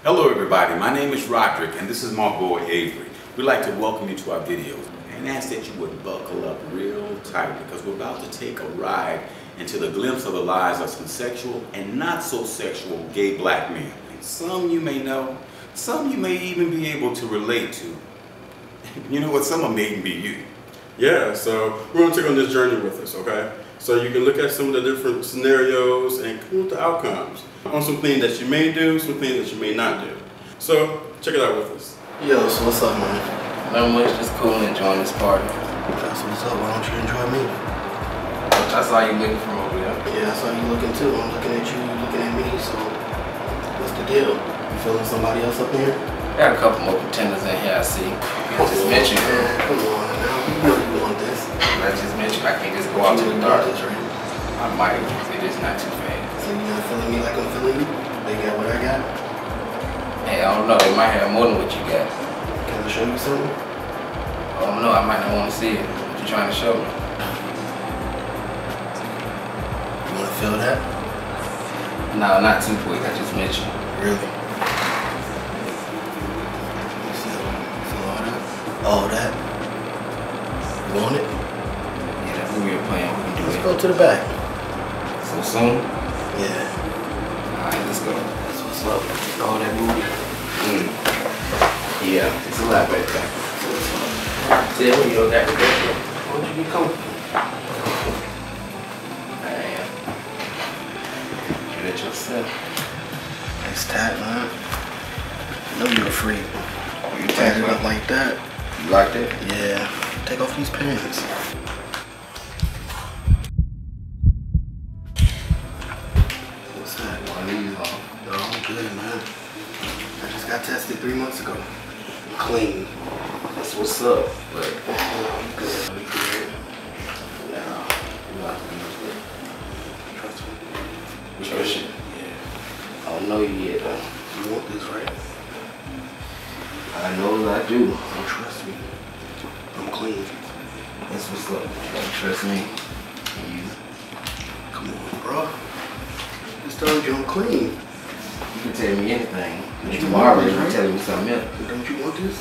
Hello everybody, my name is Roderick and this is my boy Avery. We'd like to welcome you to our video and ask that you would buckle up real tight because we're about to take a ride into the glimpse of the lives of some sexual and not so sexual gay black men. And some you may know, some you may even be able to relate to. You know what, some of them may even be you. Yeah, so we're going to take on this journey with us, okay? So you can look at some of the different scenarios and come with the outcomes on some things that you may do, some things that you may not do. So check it out with us. Yo, so what's up, man? Not much, just cool and enjoying this party. That's what's up. Why don't you enjoy me? I saw you looking from over there. Yeah, I saw you looking too. I'm looking at you, you looking at me, so what's the deal? You feeling somebody else up here? Got a couple more pretenders in here, I see. I just met you. Man, come on now. You know you want this. I just met you. I can't just go out to the dark. This, right? I might. It is not too fast. So you not feeling me like I'm feeling you? They got what I got? Hey, I don't know. They might have more than what you got. Can I show you something? I don't know. I might not want to see it. What you trying to show me? You want to feel that? No, not too quick. I just met you. Really? All that? You want it? Yeah, that's what we were playing. We can do Let's it. go to the back. So soon? Yeah. Alright, let's go. That's what's up. All that movie. Yeah, it's a lot better. Tell me you don't got to go. Why don't you get comfortable? Man. You let yourself. It's tight, man. I know you're afraid. You Tied it tight up like that. You like that? Yeah. Take off these pants. What's that? One of these on. No, I'm good, man. I just got tested 3 months ago. I'm clean. That's what's up. But I'm good. I'm good. nah, you like to use it. Trust me. Trust you? Yeah. I don't know you yet though. You want this, right? I know that I do. Don't trust me. I'm clean. That's what's up. You gotta trust me. You Come on, bro. Just told you I'm clean. can tell me anything. You And tomorrow want you this, can right? tell me something else. Don't you want this?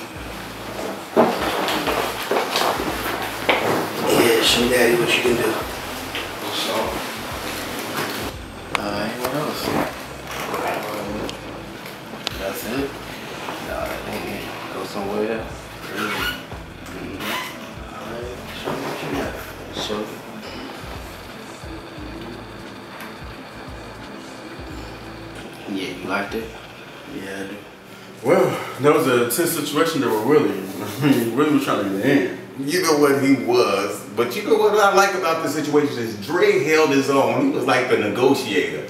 Yeah, show daddy what you can do. Sure. Alright, what else? That's it? Nah, that ain't it. Go somewhere else. Alright, show me what you got. Show me. Yeah, you liked it? Yeah, I do. Well, that was a tense situation that we're Willie. Willie was trying to get in. You know what he was, but you know what I like about the situation is Dre held his own. He was like the negotiator.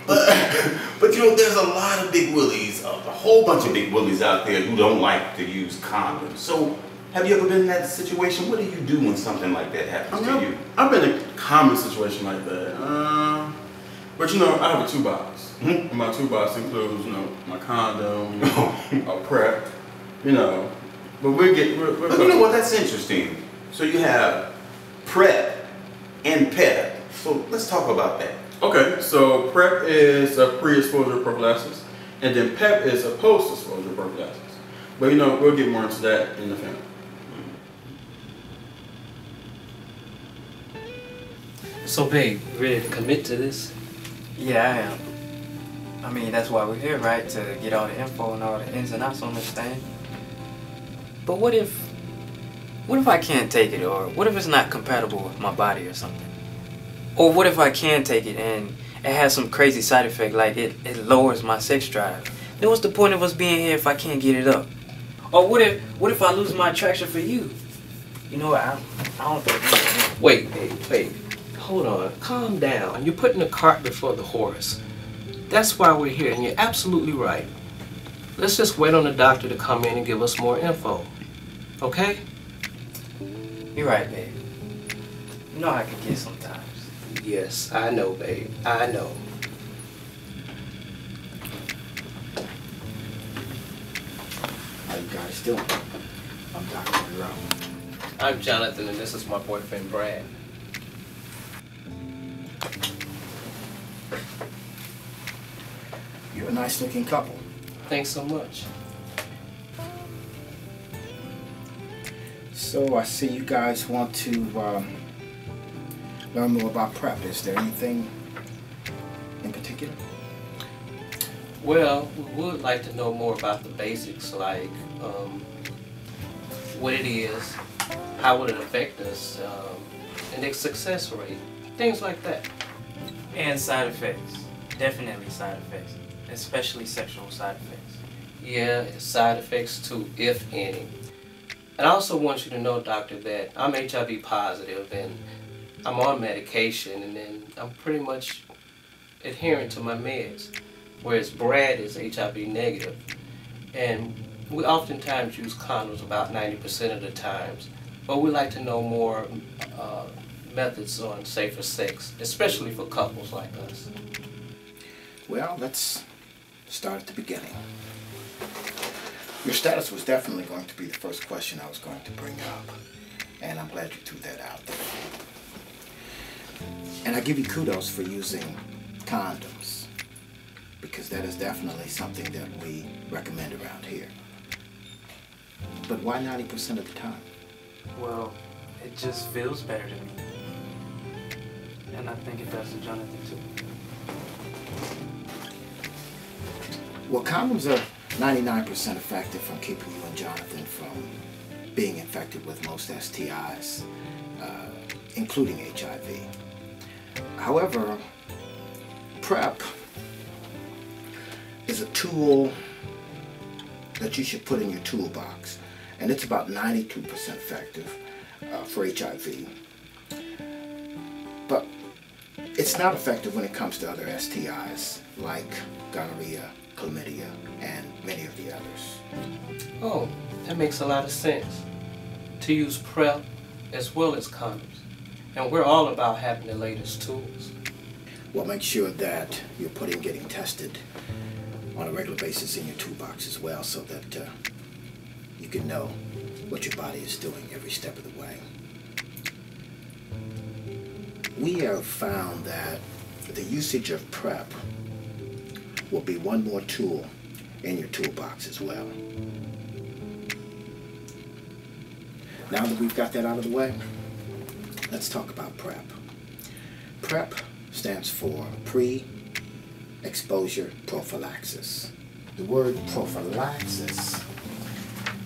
But you know, there's a lot of big willies, a whole bunch of big willies out there who don't like to use condoms. So, have you ever been in that situation? What do you do when something like that happens to you? I've been in a common situation like that. But you know, I have a toolbox. And my toolbox includes, you know, my condom, a PrEP, you know. But we're But you know what? That's interesting. So you have PrEP and PEP. So let's talk about that. Okay, so PrEP is a pre-exposure prophylaxis, and then PEP is a post-exposure prophylaxis. But you know, we'll get more into that in the film. So babe, you ready to commit to this? Yeah, I am. I mean, that's why we're here, right? To get all the info and all the ins and outs on this thing. But what if I can't take it, or what if it's not compatible with my body or something? Or what if I can take it and it has some crazy side effect, like it lowers my sex drive? Then what's the point of us being here if I can't get it up? Or what if I lose my attraction for you? You know, I don't think. Wait, babe, wait. Hold on, calm down. You're putting the cart before the horse. That's why we're here, and you're absolutely right. Let's just wait on the doctor to come in and give us more info. Okay? You're right, babe. You know how I can get sometimes. Yes, I know, babe. I know. How you guys doing? I'm Dr. Monroe. I'm Jonathan, and this is my boyfriend, Brad. You're a nice looking couple. Thanks so much. So I see you guys want to learn more about PrEP. Is there anything in particular? Well, we would like to know more about the basics, like what it is, how would it affect us, and its success rate, things like that. And side effects. Definitely side effects. Especially sexual side effects. Yeah, side effects too, if any. And I also want you to know, doctor, that I'm HIV positive and I'm on medication, and then I'm pretty much adhering to my meds, whereas Brad is HIV negative. And we oftentimes use condoms about 90% of the times, but we like to know more methods on safer sex, especially for couples like us. Well, let's start at the beginning. Your status was definitely going to be the first question I was going to bring up, and I'm glad you threw that out there. And I give you kudos for using condoms, because that is definitely something that we recommend around here. But why 90% of the time? Well, it just feels better to me. And I think it does to Jonathan too. Well, condoms are 99% effective from keeping you and Jonathan from being infected with most STIs, including HIV. However, PrEP is a tool that you should put in your toolbox, and it's about 92% effective for HIV. But it's not effective when it comes to other STIs like gonorrhea, chlamydia, and many of the others. Oh, that makes a lot of sense. To use PrEP as well as condoms. And we're all about having the latest tools. Well, make sure that you're getting tested on a regular basis in your toolbox as well, so that you can know what your body is doing every step of the way. We have found that the usage of PrEP will be one more tool in your toolbox as well. Now that we've got that out of the way, let's talk about PrEP. PrEP stands for Pre-Exposure Prophylaxis. The word prophylaxis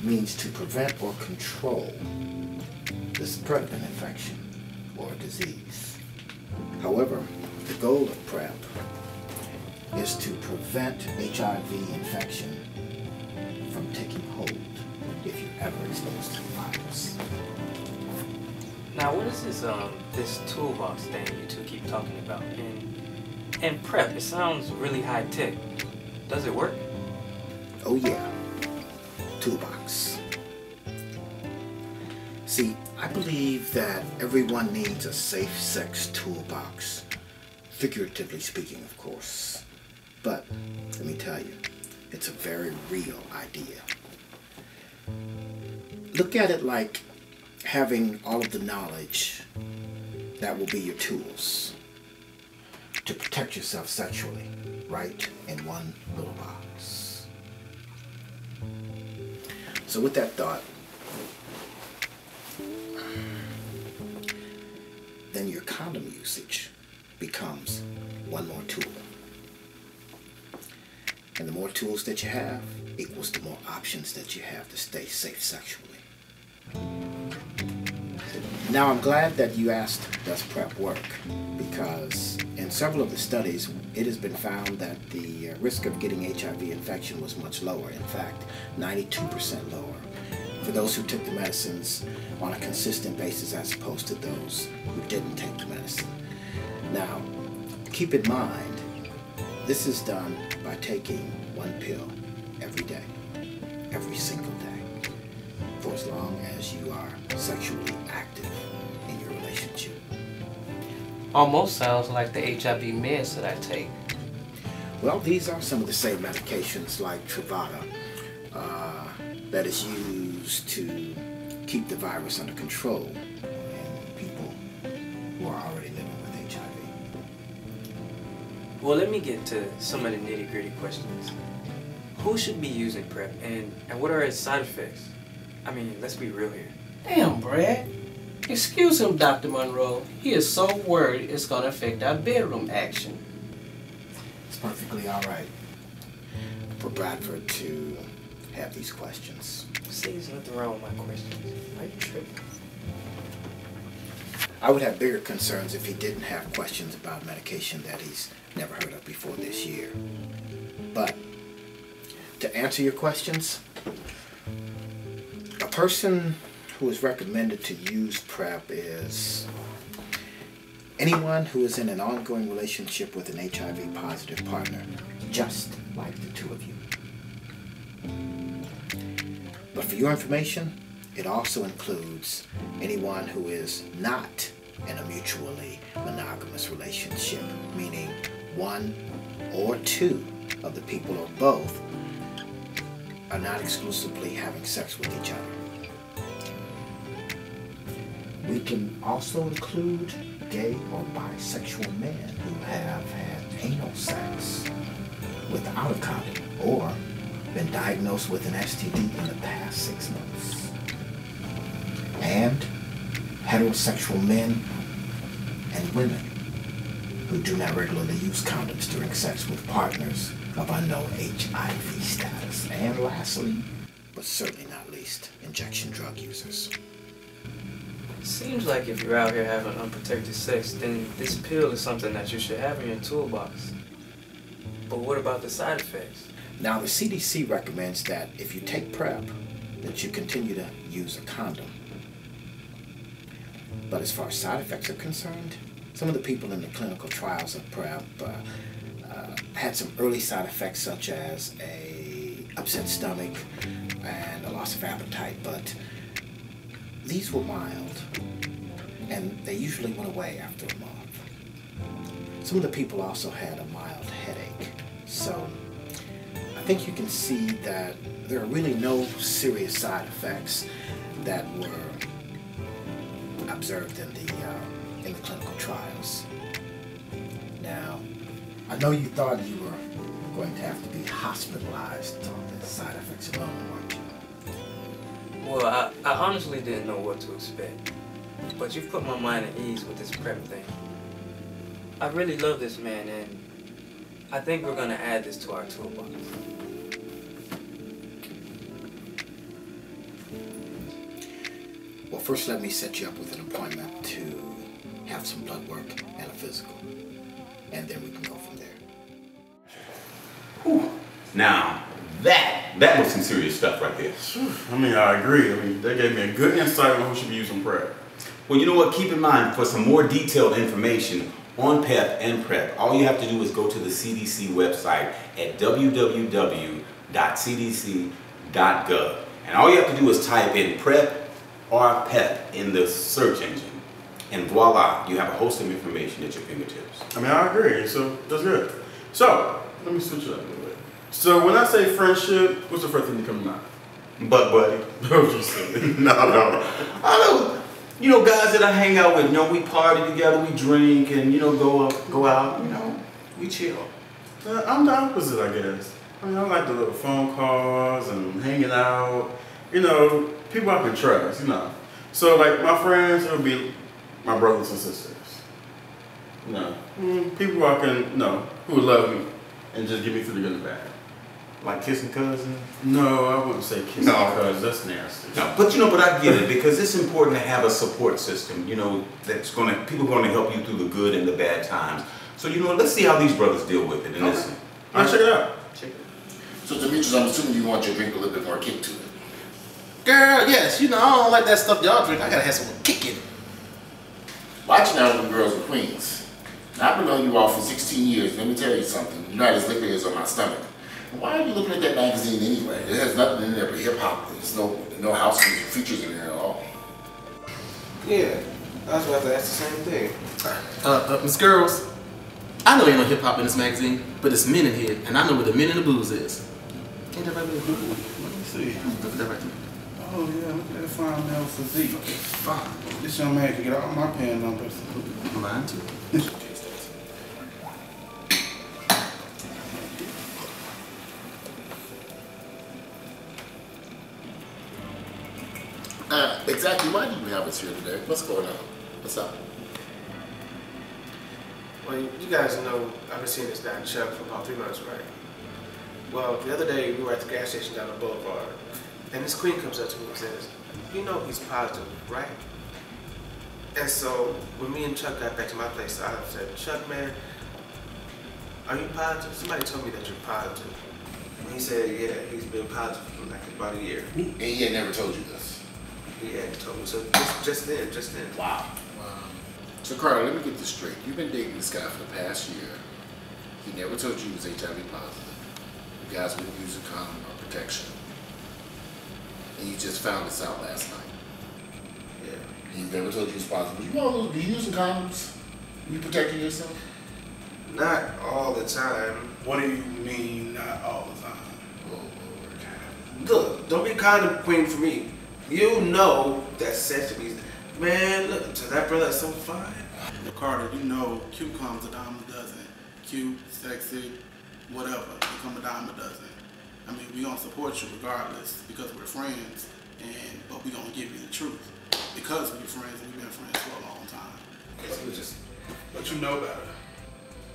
means to prevent or control the spread of an infection or a disease. However, the goal of PrEP is to prevent HIV infection from taking hold if you're ever exposed to the virus. Now, what is this toolbox thing you two keep talking about? And PrEP, it sounds really high tech. Does it work? Oh yeah, toolbox. See, I believe that everyone needs a safe sex toolbox, figuratively speaking, of course. But let me tell you, it's a very real idea. Look at it like having all of the knowledge that will be your tools to protect yourself sexually, right in one little box. So with that thought, then your condom usage becomes one more tool. And the more tools that you have equals the more options that you have to stay safe sexually. Now, I'm glad that you asked, does PrEP work? Because in several of the studies, it has been found that the risk of getting HIV infection was much lower. In fact, 92% lower for those who took the medicines on a consistent basis as opposed to those who didn't take the medicine. Now, keep in mind, this is done by taking one pill every day, every single day, for as long as you are sexually active in your relationship. Almost sounds like the HIV meds that I take. Well, these are some of the same medications like Truvada that is used to keep the virus under control in people who are already living with HIV. Well, let me get to some of the nitty-gritty questions. Who who should be using PrEP and what are its side effects? I mean, let's be real here. Damn, Brad. Excuse him, Dr. Monroe. He is so worried it's going to affect our bedroom action. It's perfectly all right for Bradford to have these questions. See, there's nothing wrong with my questions. Why are you tripping? I would have bigger concerns if he didn't have questions about medication that he's never heard of before this year. But to answer your questions, a person who is recommended to use PrEP is anyone who is in an ongoing relationship with an HIV positive partner, just like the two of you. But for your information, it also includes anyone who is not in a mutually monogamous relationship, meaning one or two of the people or both are not exclusively having sex with each other. We can also include gay or bisexual men who have had anal sex without a condom or been diagnosed with an STD in the past 6 months. And heterosexual men and women who do not regularly use condoms during sex with partners of unknown HIV status. And lastly, but certainly not least, injection drug users. Seems like if you're out here having unprotected sex, then this pill is something that you should have in your toolbox. But what about the side effects? Now, the CDC recommends that if you take PrEP, that you continue to use a condom. But as far as side effects are concerned, some of the people in the clinical trials of PrEP had some early side effects such as a upset stomach and a loss of appetite, but these were mild and they usually went away after a month. Some of the people also had a mild headache, so I think you can see that there are really no serious side effects that were observed in the clinical trials. Now, I know you thought you were going to have to be hospitalized on the side effects alone, weren't you? Well, I honestly didn't know what to expect. But you've put my mind at ease with this PrEP thing. I really love this man, and I think we're going to add this to our toolbox. Well, first let me set you up with an appointment to have some blood work and a physical. And then we can go from there. Whew. Now, that was some serious stuff right there. I mean, I agree. I mean, they gave me a good insight on who should be using PrEP. Well, you know what? Keep in mind, for some more detailed information on PEP and PrEP, all you have to do is go to the CDC website at www.cdc.gov. And all you have to do is type in PrEP or PEP in the search engine. And voila, you have a host of information at your fingertips. I mean, I agree. So that's good. So let me switch it up a little bit. So when I say friendship, what's the first thing that comes to mind? But buddy, no. I know. You know, guys that I hang out with, you know, we party together, we drink, and, you know, go out, you know, we chill. I'm the opposite, I guess. I mean, I like the little phone calls and hanging out. You know, people I can trust, you know. So, like, my friends, it would be my brothers and sisters. You know, people I can, you know, who would love me and just get me through the good and the bad. Like kissing cousins? No, I wouldn't say kissing cousins. That's nasty. No, but you know, but I get it, because it's important to have a support system, you know, people are going to help you through the good and the bad times. So, you know, let's see how these brothers deal with it. And listen. All right, check it out. Check it out. So, Demetrius, I'm assuming you want your drink a little bit more kick to it. Girl, yes, you know, I don't like that stuff y'all drink. I gotta have some kick in it. Watching out them girls and queens. Now, I've been knowing you all for 16 years. Let me tell you something. You're not as liquid as on my stomach. Why are you looking at that magazine anyway? It has nothing in there but hip-hop. There's no house music features in there at all. Yeah, I was about to ask the same thing. Miss Girls, I know ain't no hip-hop in this magazine, but it's men in here, and I know what the men in the blues is. Ain't that right there? Let me see. Look at that right there. Oh, yeah, look at that fine male physique. Okay, fine. This young man can get all my pen numbers. Mine too. Exactly why do you have us here today? What's going on? What's up? Well, you guys know I've been seeing this guy Chuck for about 3 months, right? Well, the other day we were at the gas station down the boulevard, and this queen comes up to me and says, "You know he's positive, right?" And so when me and Chuck got back to my place, I said, "Chuck, man, are you positive? Somebody told me that you're positive." And he said, "Yeah, he's been positive for like about a year." And he had never told you this? He had told me. So just then. Wow. So Carter, let me get this straight. You've been dating this guy for the past year. He never told you he was HIV positive. You guys wouldn't use a condom or protection. And you just found this out last night. Yeah. He never told you he was positive. You all be using condoms? You protecting yourself? Not all the time. What do you mean not all the time? Oh, Lord. Look, don't be condom queen for me. You know that sex is, man, look, to that brother is so fine. Carter, you know cute comes a dime a dozen. Cute, sexy, whatever. It come a dime a dozen. I mean, we gonna support you regardless because we're friends, but we gonna give you the truth. Because we're friends and we've been friends for a long time. But you know better.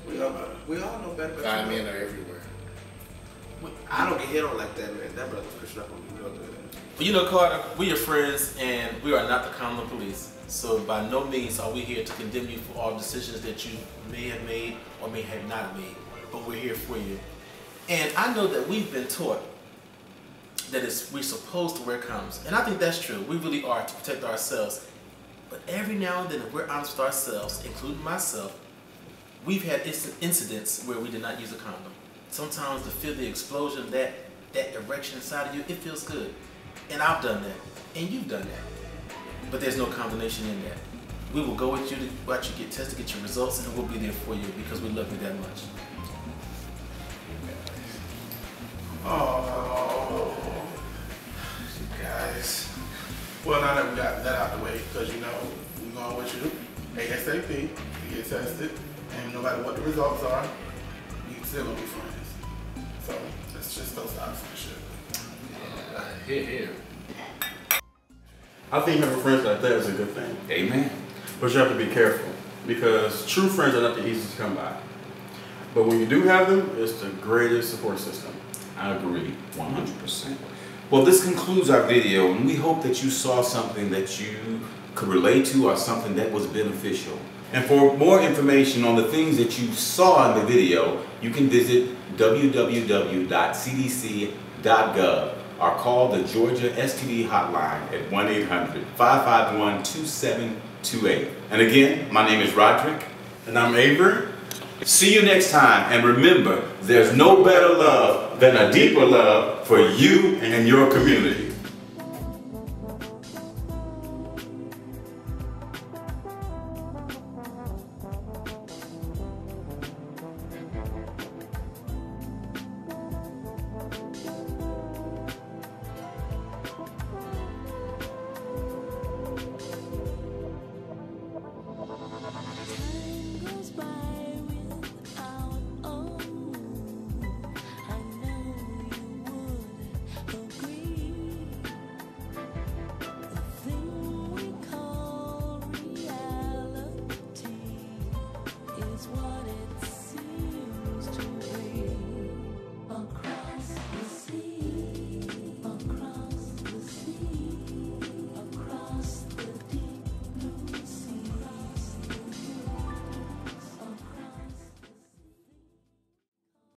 We know better. We all know better. Fine men are everywhere. I don't get hit on like that, man. That brother's pushing up on me real good. But you know, Carter, we are friends and we are not the condom police. So by no means are we here to condemn you for all decisions that you may have made or may have not made. But we're here for you. And I know that we've been taught that we're supposed to wear condoms. And I think that's true. We really are, to protect ourselves. But every now and then, if we're honest with ourselves, including myself, we've had incidents where we did not use a condom. Sometimes to feel the explosion, that erection inside of you, it feels good. And I've done that. And you've done that. But there's no condemnation in that. We will go with you to watch you get tested, get your results, and we'll be there for you because we love you that much. Oh, you guys. Well, now that we got that out the way, because you know, we're going with you ASAP to get tested, and no matter what the results are, we still gonna be friends. So let's just go start friendship. Here. I think having friends like that is a good thing. Amen. But you have to be careful because true friends are not the easiest to come by. But when you do have them, it's the greatest support system. I agree, 100%. Well, this concludes our video, and we hope that you saw something that you could relate to or something that was beneficial. And for more information on the things that you saw in the video, you can visit www.cdc.gov or call the Georgia STD hotline at 1-800-551-2728. And again, my name is Roderick. And I'm Avery. See you next time, and remember, there's no better love than a deeper love for you and your community.